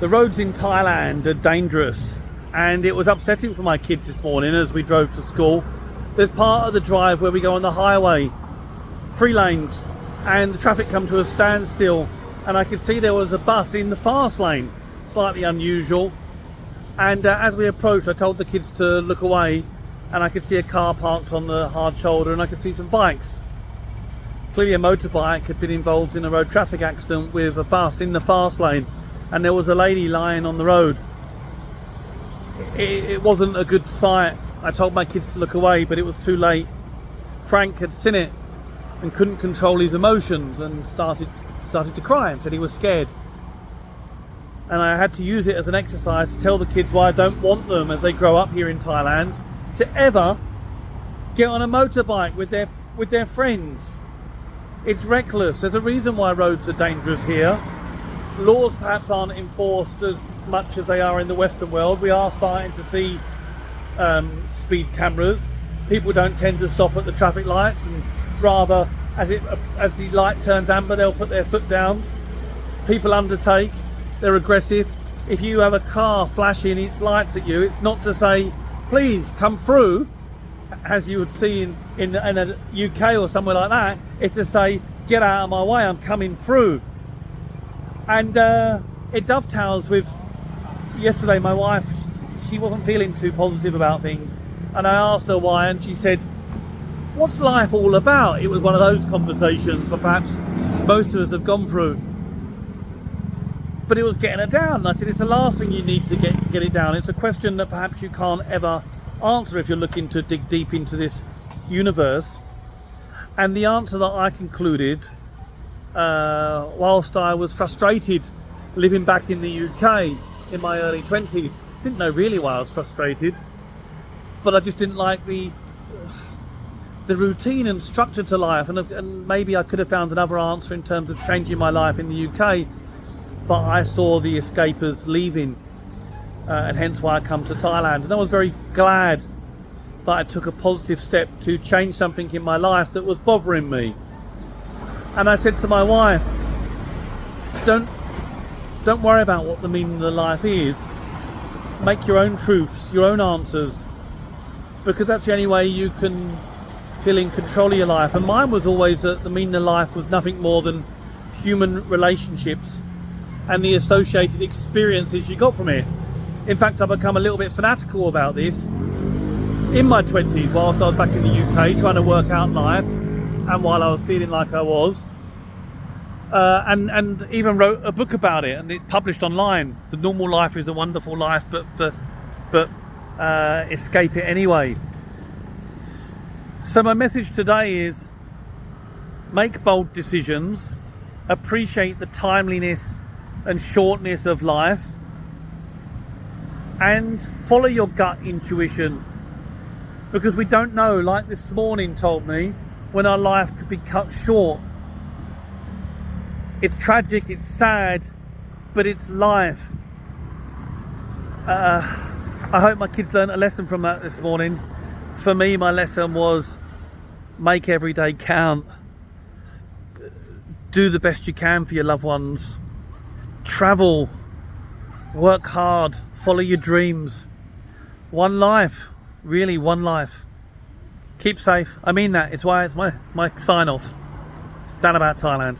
The roads in Thailand are dangerous, and it was upsetting for my kids this morning as we drove to school. There's part of the drive where we go on the highway, 3 lanes, and the traffic come to a standstill, and I could see there was a bus in the fast lane, slightly unusual. And as we approached, I told the kids to look away, and I could see a car parked on the hard shoulder, and I could see some bikes. Clearly a motorbike had been involved in a road traffic accident with a bus in the fast lane, and there was a lady lying on the road. It wasn't a good sight. I told my kids to look away, but it was too late. Frank had seen it and couldn't control his emotions and started to cry and said he was scared. And I had to use it as an exercise to tell the kids why I don't want them, as they grow up here in Thailand, to ever get on a motorbike with their friends. It's reckless. There's a reason why roads are dangerous here. Laws perhaps aren't enforced as much as they are in the Western world. We are starting to see speed cameras. People don't tend to stop at the traffic lights, and rather as the light turns amber, they'll put their foot down. People undertake. They're aggressive. If you have a car flashing its lights at you, it's not to say please come through, as you would see in a UK or somewhere like that. It's to say get out of my way, I'm coming through. And it dovetails with yesterday. My wife, she wasn't feeling too positive about things, and I asked her why, and she said, what's life all about? It was one of those conversations that perhaps most of us have gone through, but it was getting her down. And I said, it's the last thing you need to get it down. It's a question that perhaps you can't ever answer if you're looking to dig deep into this universe. And the answer that I concluded, whilst I was frustrated living back in the UK in my early 20s, didn't know really why I was frustrated, but I just didn't like the routine and structure to life, and maybe I could have found another answer in terms of changing my life in the UK, but I saw the escapers leaving, and hence why I come to Thailand. And I was very glad that I took a positive step to change something in my life that was bothering me. And I said to my wife, don't worry about what the meaning of the life is. Make your own truths, your own answers, because that's the only way you can feel in control of your life. And mine was always that the meaning of life was nothing more than human relationships and the associated experiences you got from it. In fact, I've become a little bit fanatical about this in my 20s, whilst I was back in the UK trying to work out life, and while I was feeling like I was, and even wrote a book about it, and it's published online. The Normal Life is a Wonderful Life, but escape it anyway. So my message today is, make bold decisions, appreciate the timeliness and shortness of life, and follow your gut intuition, because we don't know, like this morning told me, when our life could be cut short. It's tragic, it's sad, but it's life. I hope my kids learned a lesson from that this morning. For me, my lesson was make every day count. Do the best you can for your loved ones. Travel, work hard, follow your dreams. One life, really one life. Keep safe. I mean that. It's why it's my sign off. Done about Thailand.